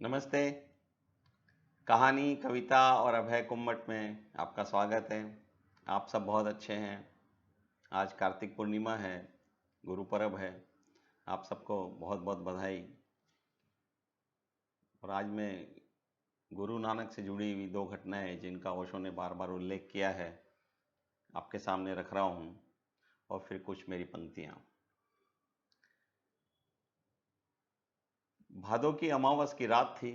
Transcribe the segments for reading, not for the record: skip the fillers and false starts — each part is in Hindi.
नमस्ते। कहानी, कविता और अभय कुम्मट में आपका स्वागत है। आप सब बहुत अच्छे हैं। आज कार्तिक पूर्णिमा है, गुरु पर्व है। आप सबको बहुत बहुत बधाई। और आज मैं गुरु नानक से जुड़ी हुई दो घटनाएं जिनका ओशो ने बार बार उल्लेख किया है आपके सामने रख रहा हूं, और फिर कुछ मेरी पंक्तियां। भादों की अमावस की रात थी।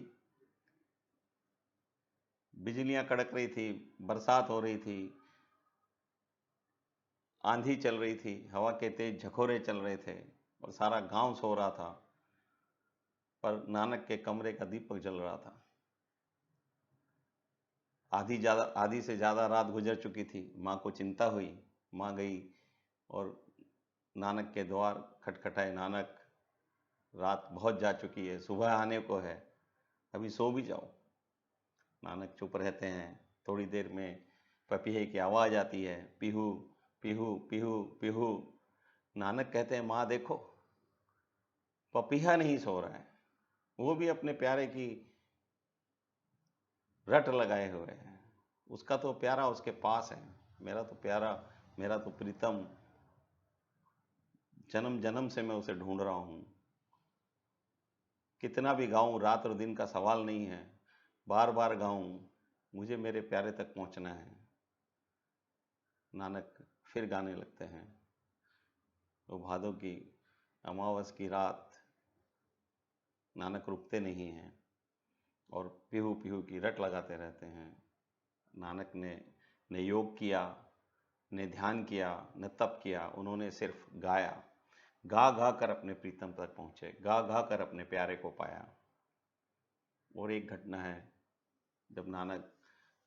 बिजलियां कड़क रही थी, बरसात हो रही थी, आंधी चल रही थी, हवा के तेज झकोरे चल रहे थे और सारा गांव सो रहा था, पर नानक के कमरे का दीपक जल रहा था। आधी से ज्यादा रात गुजर चुकी थी। माँ को चिंता हुई। माँ गई और नानक के द्वार खटखटाए। नानक, रात बहुत जा चुकी है, सुबह आने को है, अभी सो भी जाओ। नानक चुप रहते हैं। थोड़ी देर में पपीहे की आवाज आती है, पीहू पीहू पीहू पीहू। नानक कहते हैं, माँ देखो, पपीहा नहीं सो रहा है, वो भी अपने प्यारे की रट लगाए हुए है। उसका तो प्यारा उसके पास है। मेरा तो प्यारा, मेरा तो प्रीतम, जन्म जन्म से मैं उसे ढूंढ रहा हूं। कितना भी गाऊं, रात और दिन का सवाल नहीं है। बार बार गाऊं, मुझे मेरे प्यारे तक पहुंचना है। नानक फिर गाने लगते हैं। वो भादों की अमावस की रात, नानक रुकते नहीं हैं और पीहू पीहू की रट लगाते रहते हैं। नानक ने योग किया, ने ध्यान किया, ने तप किया। उन्होंने सिर्फ गाया। गा गा कर अपने प्रीतम तक पहुंचे, गा गा कर अपने प्यारे को पाया। और एक घटना है, जब नानक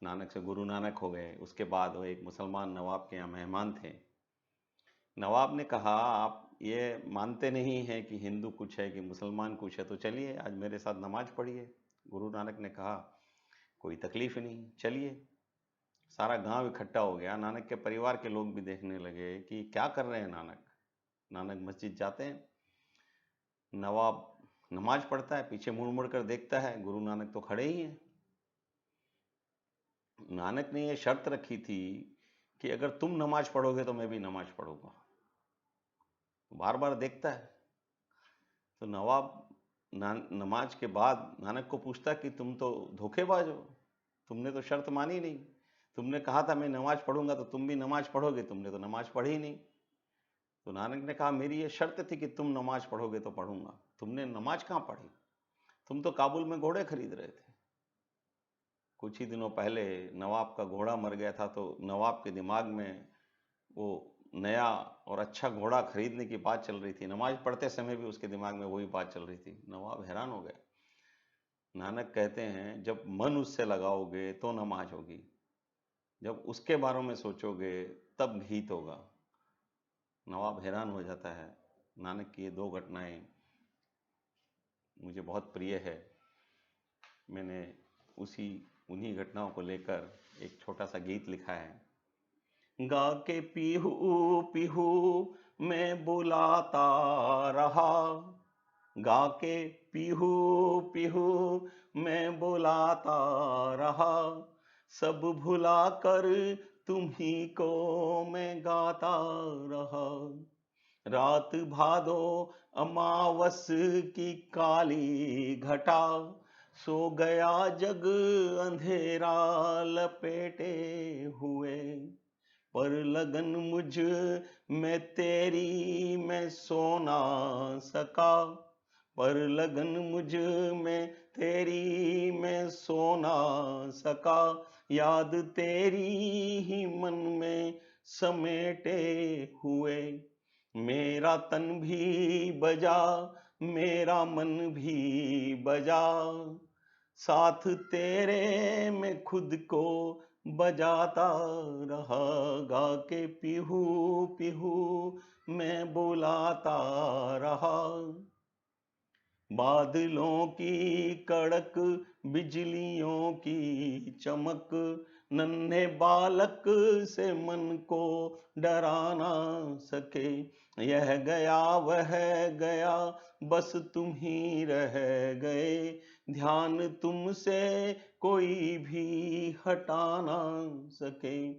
नानक से गुरु नानक हो गए, उसके बाद वो एक मुसलमान नवाब के यहाँ मेहमान थे। नवाब ने कहा, आप ये मानते नहीं हैं कि हिंदू कुछ है कि मुसलमान कुछ है, तो चलिए आज मेरे साथ नमाज पढ़िए। गुरु नानक ने कहा, कोई तकलीफ नहीं, चलिए। सारा गांव इकट्ठा हो गया। नानक के परिवार के लोग भी देखने लगे कि क्या कर रहे हैं नानक। नानक मस्जिद जाते हैं, नवाब नमाज पढ़ता है, पीछे मुड़ मुड़ कर देखता है, गुरु नानक तो खड़े ही हैं। नानक ने यह शर्त रखी थी कि अगर तुम नमाज पढ़ोगे तो मैं भी नमाज पढ़ूंगा। बार बार देखता है। तो नवाब नमाज के बाद नानक को पूछता कि तुम तो धोखेबाज हो, तुमने तो शर्त मानी नहीं। तुमने कहा था मैं नमाज पढ़ूंगा तो तुम भी नमाज पढ़ोगे, तुमने तो नमाज पढ़ी ही नहीं। तो नानक ने कहा, मेरी ये शर्त थी कि तुम नमाज पढ़ोगे तो पढ़ूंगा। तुमने नमाज कहाँ पढ़ी? तुम तो काबुल में घोड़े खरीद रहे थे। कुछ ही दिनों पहले नवाब का घोड़ा मर गया था, तो नवाब के दिमाग में वो नया और अच्छा घोड़ा खरीदने की बात चल रही थी। नमाज पढ़ते समय भी उसके दिमाग में वही बात चल रही थी। नवाब हैरान हो गया। नानक कहते हैं, जब मन उससे लगाओगे तो नमाज होगी, जब उसके बारे में सोचोगे तब गीत होगा। नवाब हैरान हो जाता है। नानक की ये दो घटनाएं मुझे बहुत प्रिय है। मैंने उन्हीं घटनाओं को लेकर एक छोटा सा गीत लिखा है। गा के पीहू पीहू मैं बुलाता रहा, गा के पीहू पीहू मैं बुलाता रहा, सब भुला कर तुम्ही को मैं गाता रहा। रात भादो अमावस की काली घटा, सो गया जग अंधेरा लपेटे हुए, पर लगन मुझ में तेरी मैं सो ना सका, पर लगन मुझ में तेरी मैं सो ना सका, याद तेरी ही मन में समेटे हुए, मेरा तन भी बजा मेरा मन भी बजा, साथ तेरे मैं खुद को बजाता रहा, गा के पीहू पीहू मैं बुलाता रहा। बादलों की कड़क बिजलियों की चमक, नन्हे बालक से मन को डरा ना सके, यह गया वह गया बस तुम ही रह गए, ध्यान तुमसे कोई भी हटा ना सके।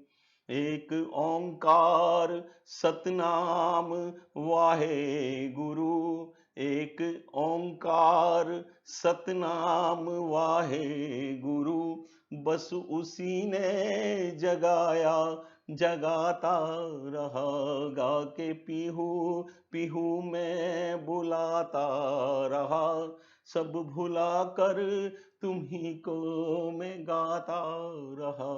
एक ओंकार सतनाम वाहे गुरु, एक ओंकार सतनाम वाहे गुरु, बस उसी ने जगाया जगाता रहा। गा के पीहू पीहू में बुलाता रहा, सब भुला कर तुम्ही को मैं गाता रहा।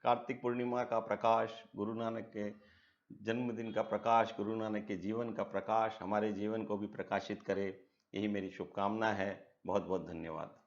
कार्तिक पूर्णिमा का प्रकाश, गुरु नानक के जन्मदिन का प्रकाश, गुरु नानक के जीवन का प्रकाश हमारे जीवन को भी प्रकाशित करे, यही मेरी शुभकामना है। बहुत बहुत धन्यवाद।